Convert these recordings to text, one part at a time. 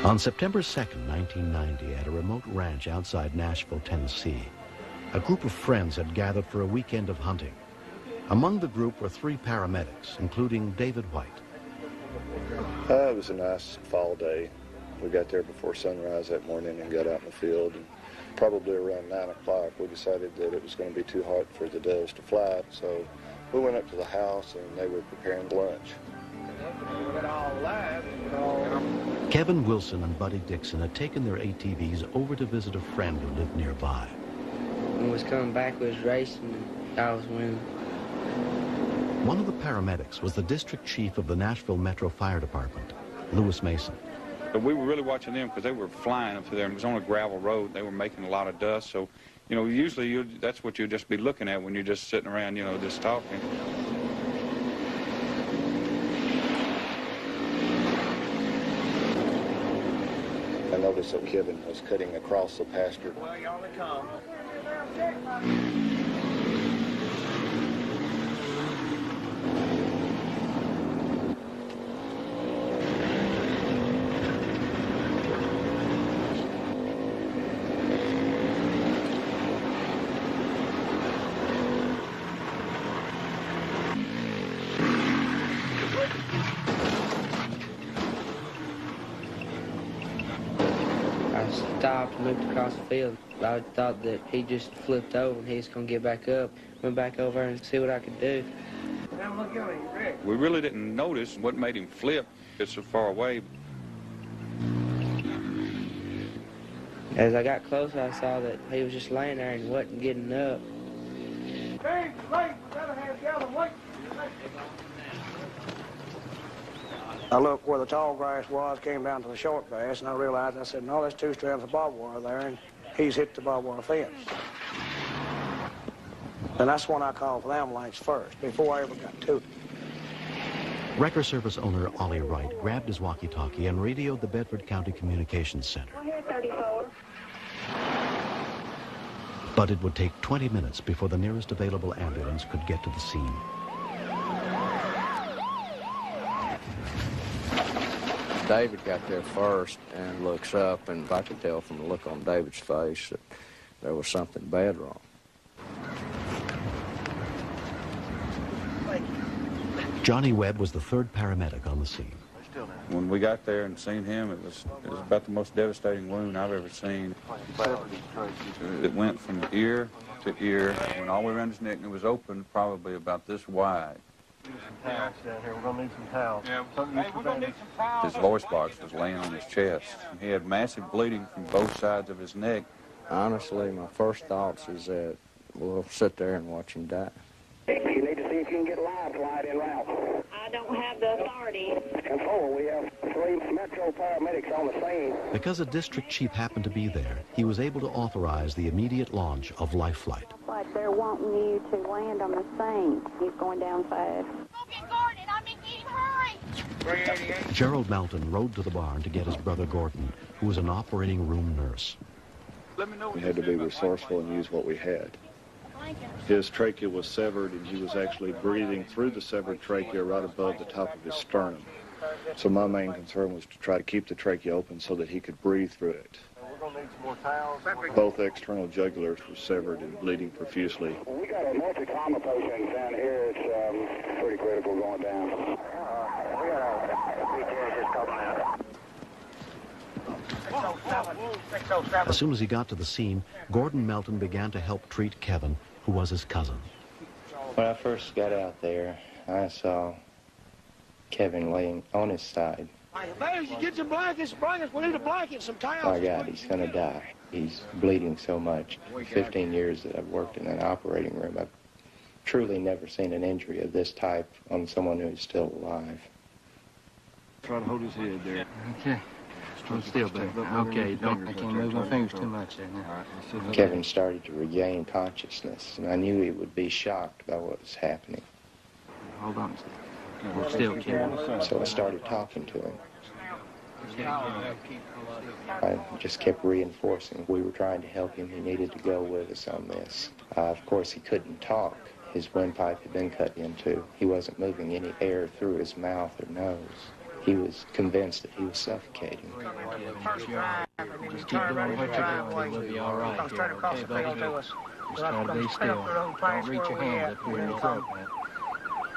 On September 2nd, 1990, at a remote ranch outside Nashville, Tennessee, a group of friends had gathered for a weekend of hunting. Among the group were 3 paramedics, including David White. It was a nice fall day. We got there before sunrise that morning and got out in the field. And probably around 9 o'clock, we decided that it was going to be too hot for the doves to fly, so we went up to the house and they were preparing lunch. Kevin Wilson and Buddy Dixon had taken their ATVs over to visit a friend who lived nearby. When we was coming back, we was racing, and I was winning. One of the paramedics was the district chief of the Nashville Metro Fire Department, Lewis Mason. But we were really watching them because they were flying up through there, and it was on a gravel road. They were making a lot of dust, so, you know, usually that's what you'd just be looking at when you're just sitting around, you know, just talking. I noticed that Kevin was cutting across the pasture. Well, y'all may come. I stopped and looked across the field. I thought that he just flipped over and he was going to get back up. Went back over and see what I could do. We really didn't notice what made him flip. It's so far away. As I got closer, I saw that he was just laying there and he wasn't getting up. I looked where the tall grass was, came down to the short grass, and I realized, I said, no, there's 2 strands of barbed wire there, and he's hit the barbed wire fence. And that's when I called for the ambulance first, before I ever got to it. Wrecker Service owner Ollie Wright grabbed his walkie-talkie and radioed the Bedford County Communications Center. But it would take 20 minutes before the nearest available ambulance could get to the scene. David got there first and looks up, and I could tell from the look on David's face that there was something bad wrong. Johnny Webb was the 3rd paramedic on the scene. When we got there and seen him, it was about the most devastating wound I've ever seen. It went from ear to ear, went all the way around his neck, and it was open probably about this wide. Some towels down here. We're going to need some towels. Yeah, we're going to need some towels. His voice box was laying on his chest. He had massive bleeding from both sides of his neck. Honestly, my first thoughts is that we'll sit there and watch him die. You need to see if you can get live flight en route. I don't have the authority. Control, we have 3 Metro paramedics on the scene. Because a district chief happened to be there, he was able to authorize the immediate launch of Life Flight. But they're wanting you to land on the scene. He's going down fast. Okay, Gordon, I mean, get him, hurry! Gerald Melton rode to the barn to get his brother Gordon, who was an operating room nurse. We had to be resourceful and use what we had. His trachea was severed, and he was actually breathing through the severed trachea right above the top of his sternum. So my main concern was to try to keep the trachea open so that he could breathe through it. We're going to need some more towels. Both external jugulars were severed and bleeding profusely. We got a multi-trauma patient down here. It's pretty critical going down. We got a BJ just coming out. As soon as he got to the scene, Gordon Melton began to help treat Kevin, who was his cousin. When I first got out there, I saw Kevin laying on his side. Get some blankets, we need a blanket, some towels. My God, he's going to die. He's bleeding so much. 15 years that I've worked in an operating room, I've truly never seen an injury of this type on someone who is still alive. Try to hold his head there. Okay. Hold still, baby. Okay, I can't move my fingers too much there now. Kevin started to regain consciousness, and I knew he would be shocked by what was happening. Hold on. Hold still, Kevin. So I started talking to him. I just kept reinforcing we were trying to help him. He needed to go with us on this. Of course, he couldn't talk. His windpipe had been cut into. He wasn't moving any air through his mouth or nose. he was convinced that he was suffocating. Just keep doing what you're doing. We'll be all right. Okay, buddy? Just gotta be still. Don't reach your hands up here in the throat, man.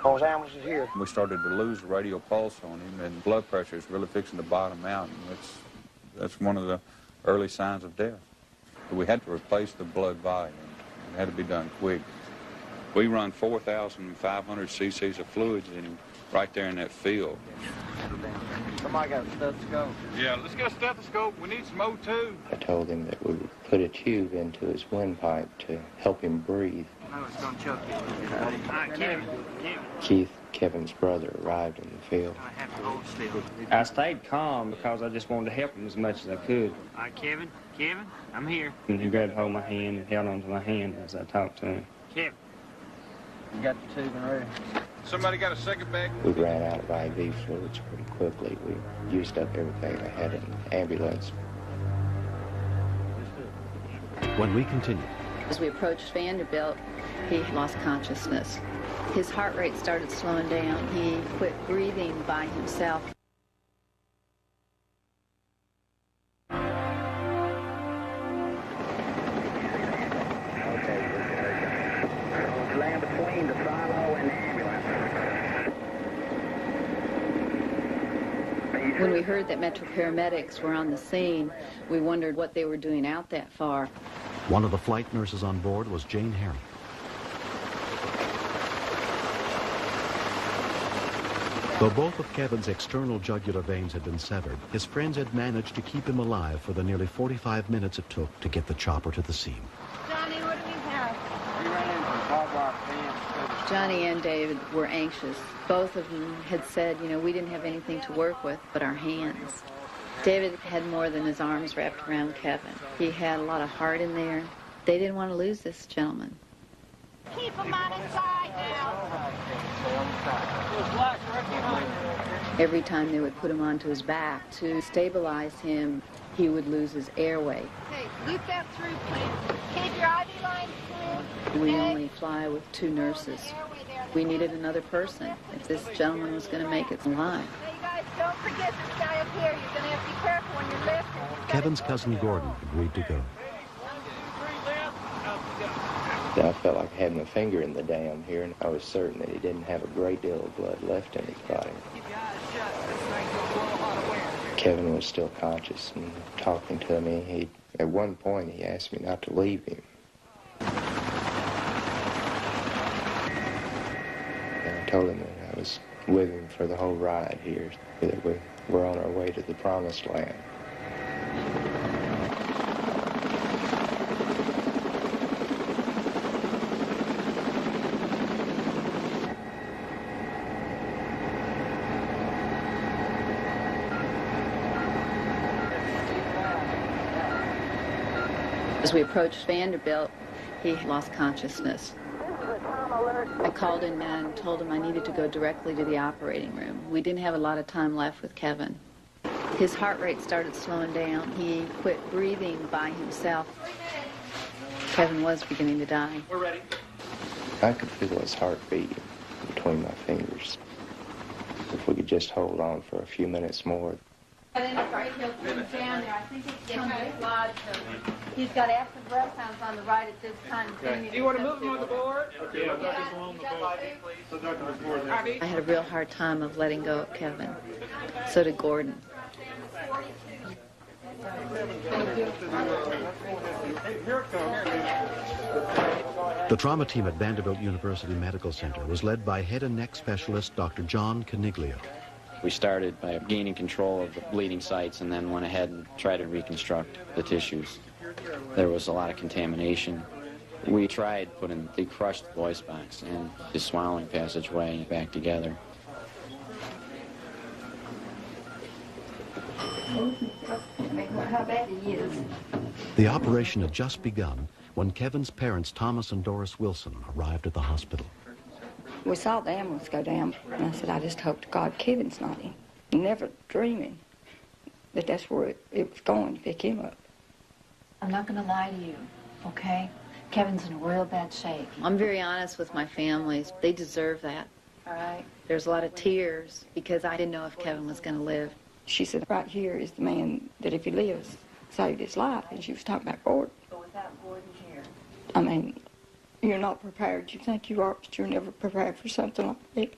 Those animals is here. We started to lose the radial pulse on him, and blood pressure is really fixing to bottom out, and that's one of the early signs of death. We had to replace the blood volume. It had to be done quick. We run 4,500 cc's of fluids in him right there in that field. Somebody got a stethoscope. Yeah, let's get a stethoscope. We need some O2. I told him that we would put a tube into his windpipe to help him breathe. No, it's gonna choke you. All right, Kevin. Keith, Kevin's brother, arrived in the field. I have to hold still. I stayed calm because I just wanted to help him as much as I could. All right, Kevin, I'm here. And he grabbed hold of my hand and held onto my hand as I talked to him. Kevin. You got the tube and ready. Somebody got a second bag? We ran out of IV fluids pretty quickly. We used up everything I had in the ambulance. When we continued, as we approached Vanderbilt, he lost consciousness. His heart rate started slowing down. He quit breathing by himself. Land between the silo and the ambulance. When we heard that Metro paramedics were on the scene, we wondered what they were doing out that far. one of the flight nurses on board was Jane Herring. Though both of Kevin's external jugular veins had been severed, his friends had managed to keep him alive for the nearly 45 minutes it took to get the chopper to the scene. Johnny, what do we have? We ran into the barbed wire fence. Johnny and David were anxious. Both of them had said, you know, we didn't have anything to work with but our hands. David had more than his arms wrapped around Kevin. He had a lot of heart in there. They didn't want to lose this gentleman. Keep him on his side now. Every time they would put him onto his back to stabilize him, he would lose his airway. Okay, loop that through, please. Keep your IV line through. We only fly with 2 nurses. We needed another person if this gentleman was going to make it alive. Hey, you guys, don't forget this guy up here. You're going to have to be careful when you're lifting. Kevin's cousin Gordon agreed to go. I felt like I had my finger in the dam here, and I was certain that he didn't have a great deal of blood left in his body. Kevin was still conscious and talking to me. At one point, he asked me not to leave him. And I told him that I was with him for the whole ride here, that we're on our way to the promised land. As we approached Vanderbilt, he lost consciousness. I called in and told him I needed to go directly to the operating room. We didn't have a lot of time left with Kevin. His heart rate started slowing down. He quit breathing by himself. Kevin was beginning to die. We're ready. I could feel his heart beating between my fingers. If we could just hold on for a few minutes more. Down there. I think it's down lodge. He's got active breath sounds on the right at this time. Do you want to move him on the board? Okay, I'll get along the board. I had a real hard time of letting go of Kevin. So did Gordon. The trauma team at Vanderbilt University Medical Center was led by head and neck specialist Dr. John Caniglio. We started by gaining control of the bleeding sites and then went ahead and tried to reconstruct the tissues. There was a lot of contamination. We tried putting the crushed voice box and the swallowing passageway back together. How bad he is. The operation had just begun when Kevin's parents, Thomas and Doris Wilson, arrived at the hospital. We saw the ambulance go down, and I said, I just hope to God Kevin's not in. Never dreaming that that's where it was going to pick him up. I'm not going to lie to you, okay? Kevin's in real bad shape. I'm very honest with my families. They deserve that. All right. There's a lot of tears because I didn't know if Kevin was going to live. She said, right here is the man that if he lives, saved his life. And she was talking about Gordon. But without Gordon here. I mean, you're not prepared. You think you are, but you're never prepared for something like that.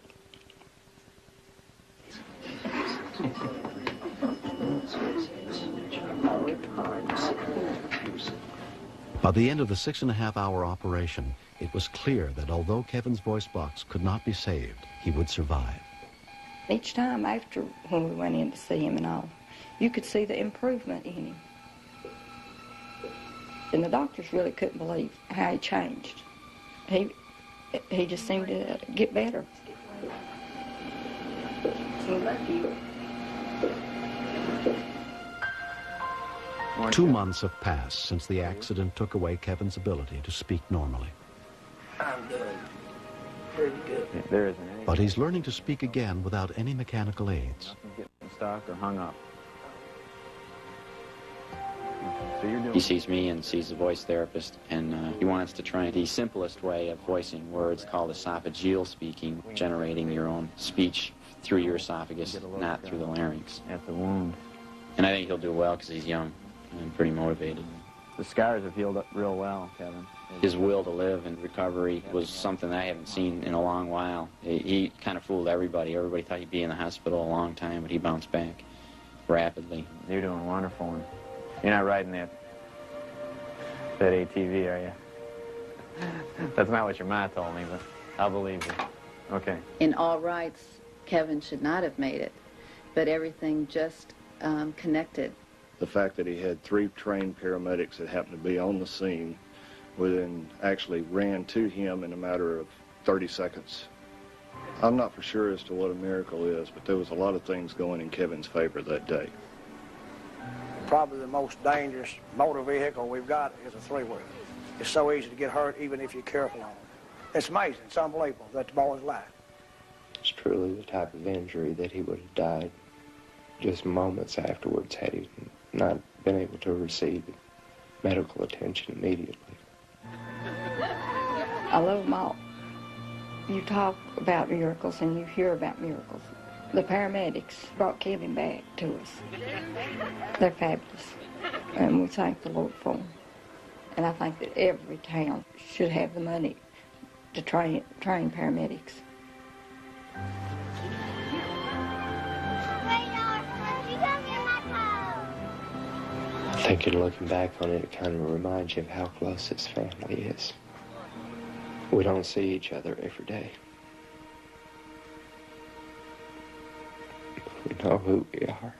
By the end of the 6.5-hour operation, it was clear that although Kevin's voice box could not be saved, he would survive. Each time after when we went in to see him and all, you could see the improvement in him. And the doctors really couldn't believe how he changed. He just seemed to get better. Two months have passed since the accident took away Kevin's ability to speak normally. I'm doing pretty good. Yeah, there isn't any. But he's learning to speak again without any mechanical aids. Getting stuck or hung up. So you're doing... He sees me and sees the voice therapist, and he wants to try the simplest way of voicing words called esophageal speaking, generating your own speech through your esophagus, not through the larynx. At the wound. And I think he'll do well because he's young and pretty motivated. The scars have healed up real well, Kevin. His will to live and recovery was something I haven't seen in a long while. He kind of fooled everybody. Everybody thought he'd be in the hospital a long time, but he bounced back rapidly. You're doing wonderful. And you're not riding that ATV, are you? That's not what your ma told me, but I'll believe you. Okay. In all rights, Kevin should not have made it, but everything just connected. The fact that he had 3 trained paramedics that happened to be on the scene within actually ran to him in a matter of 30 seconds. I'm not for sure as to what a miracle is, but there was a lot of things going in Kevin's favor that day. Probably the most dangerous motor vehicle we've got is a 3-wheeler. It's so easy to get hurt even if you're careful on it. It's amazing. It's unbelievable that the boy's alive. It's truly the type of injury that he would have died just moments afterwards had he not been able to receive medical attention immediately. I love them all. You talk about miracles and you hear about miracles. The paramedics brought Kevin back to us. They're fabulous, and we thank the Lord for them. And I think that every town should have the money to train paramedics. I think in looking back on it, it kind of reminds you of how close this family is. We don't see each other every day. We know who we are.